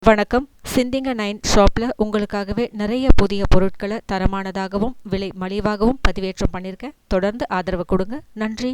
வணக்கம். சிந்திங்க நைன் ஷாப்பில் உங்களுக்காகவே நிறைய புதிய பொருட்களை தரமானதாகவும் விலை மலிவாகவும் பதிவேற்றம் பண்ணியிருக்கேன். தொடர்ந்து ஆதரவு கொடுங்க. நன்றி.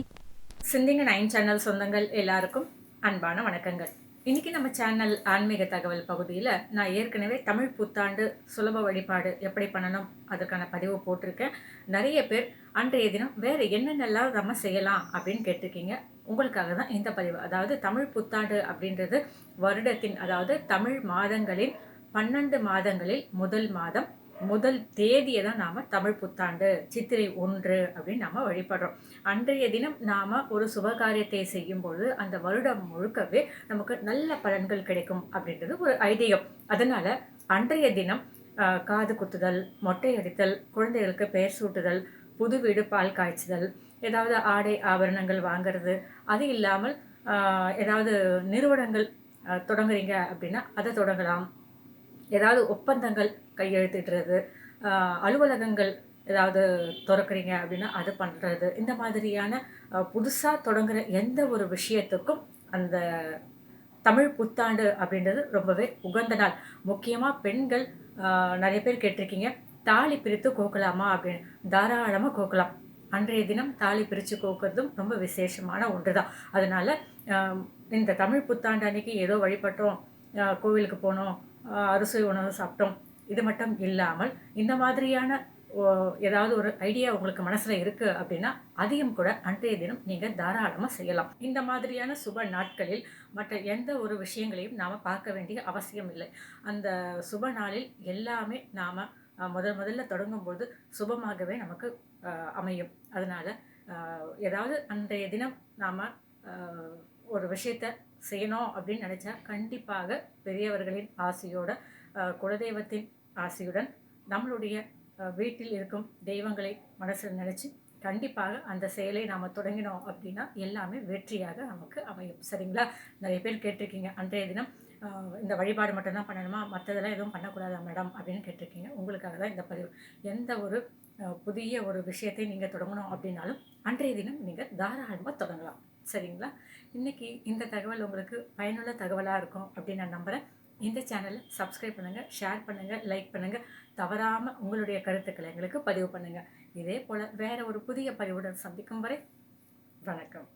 சிந்திங்க நைன் சேனல் சொந்தங்கள் எல்லாருக்கும் அன்பான வணக்கங்கள். இன்னைக்கு நம்ம சேனல் ஆன்மீக தகவல் பகுதியில் நான் ஏற்கனவே தமிழ் புத்தாண்டு சுலப வழிபாடு எப்படி பண்ணணும் அதுக்கான பதிவு போட்டிருக்கேன். நிறைய பேர் அன்றைய தினம் வேறு என்னென்னலாம் நம்ம செய்யலாம் அப்படின்னு கேட்டிருக்கீங்க. உங்களுக்காக தான் இந்த பதிவு. அதாவது தமிழ் புத்தாண்டு அப்படின்றது வருடத்தின், அதாவது தமிழ் மாதங்களின் 12 மாதங்களில் முதல் மாதம், முதல் தேதியை தான் நாம் தமிழ் புத்தாண்டு சித்திரை 1 அப்படின்னு நாம் வழிபடுறோம். அன்றைய தினம் நாம் ஒரு சுபகாரியத்தை செய்யும்போது அந்த வருடம் முழுக்கவே நமக்கு நல்ல பலன்கள் கிடைக்கும் அப்படின்றது ஒரு ஐதீகம். அதனால் அன்றைய தினம் காது குத்துதல், மொட்டை அடித்தல், குழந்தைகளுக்கு பெயர் சூட்டுதல், புது வீடு பால் காய்ச்சுதல், ஏதாவது ஆடை ஆபரணங்கள் வாங்கிறது, அது இல்லாமல் ஏதாவது நிறுவனங்கள் தொடங்குறீங்க அப்படின்னா அதை தொடங்கலாம். ஏதாவது ஒப்பந்தங்கள் கையெழுத்திடுறது, அலுவலகங்கள் ஏதாவது திறக்கிறீங்க அப்படின்னா அது பண்ணுறது, இந்த மாதிரியான புதுசாக தொடங்குகிற எந்த ஒரு விஷயத்துக்கும் அந்த தமிழ் புத்தாண்டு அப்படின்றது ரொம்பவே உகந்த நாள். முக்கியமாக பெண்கள் நிறைய பேர் கேட்டிருக்கீங்க, தாலி பிரித்து கோக்கலாமா அப்படின்னு. தாராளமாக கோக்கலாம். அன்றைய தினம் தாலி பிரித்து கோக்கிறதும் ரொம்ப விசேஷமான ஒன்று தான். அதனால் இந்த தமிழ் புத்தாண்டு அன்னைக்கு ஏதோ வழிபட்டோம், கோவிலுக்கு போனோம், அறுசுவை உணவு சாப்பிட்டோம், இது மட்டும் இல்லாமல் இந்த மாதிரியான ஏதாவது ஒரு ஐடியா உங்களுக்கு மனசில் இருக்குது அப்படின்னா அதையும் கூட அன்றைய தினம் நீங்கள் தாராளமாக செய்யலாம். இந்த மாதிரியான சுப நாட்களில் மற்ற எந்த ஒரு விஷயங்களையும் நாம் பார்க்க வேண்டிய அவசியம் இல்லை. அந்த சுப நாளில் எல்லாமே நாம் முதல்ல தொடங்கும்போது சுபமாகவே நமக்கு அமையும். அதனால் ஏதாவது அன்றைய தினம் நாம் ஒரு விஷயத்தை செய்யணும் அப்படின்னு நினச்சா கண்டிப்பாக பெரியவர்களின் ஆசையோட, குலதெய்வத்தின் ஆசையுடன், நம்மளுடைய வீட்டில் இருக்கும் தெய்வங்களை மனசில் நினச்சி கண்டிப்பாக அந்த செயலை நாம் தொடங்கினோம் அப்படின்னா எல்லாமே வெற்றியாக நமக்கு அமையும். சரிங்களா? நிறைய பேர் கேட்டிருக்கீங்க, அன்றைய தினம் இந்த வழிபாடு மட்டும்தான் பண்ணணுமா, மற்றதெல்லாம் எதுவும் பண்ணக்கூடாதா மேடம் அப்படின்னு கேட்டிருக்கீங்க. உங்களுக்காக தான் இந்த பதிவு. எந்த ஒரு புதிய ஒரு விஷயத்தை நீங்கள் தொடங்கணும் அப்படின்னாலும் அன்றைய தினம் நீங்கள் தாராளமாக தொடங்கலாம். சரிங்களா? இன்றைக்கி இந்த தகவல் உங்களுக்கு பயனுள்ள தகவலாக இருக்கும் அப்படின்னு நான் நம்புகிறேன். இந்த சேனலை சப்ஸ்கிரைப் பண்ணுங்கள், ஷேர் பண்ணுங்கள், லைக் பண்ணுங்கள். தவறாமல் உங்களுடைய கருத்துக்களை எங்களுக்கு பதிவு பண்ணுங்கள். இதே போல் வேறு ஒரு புதிய பதிவுடன் சந்திக்கும் வரை வணக்கம்.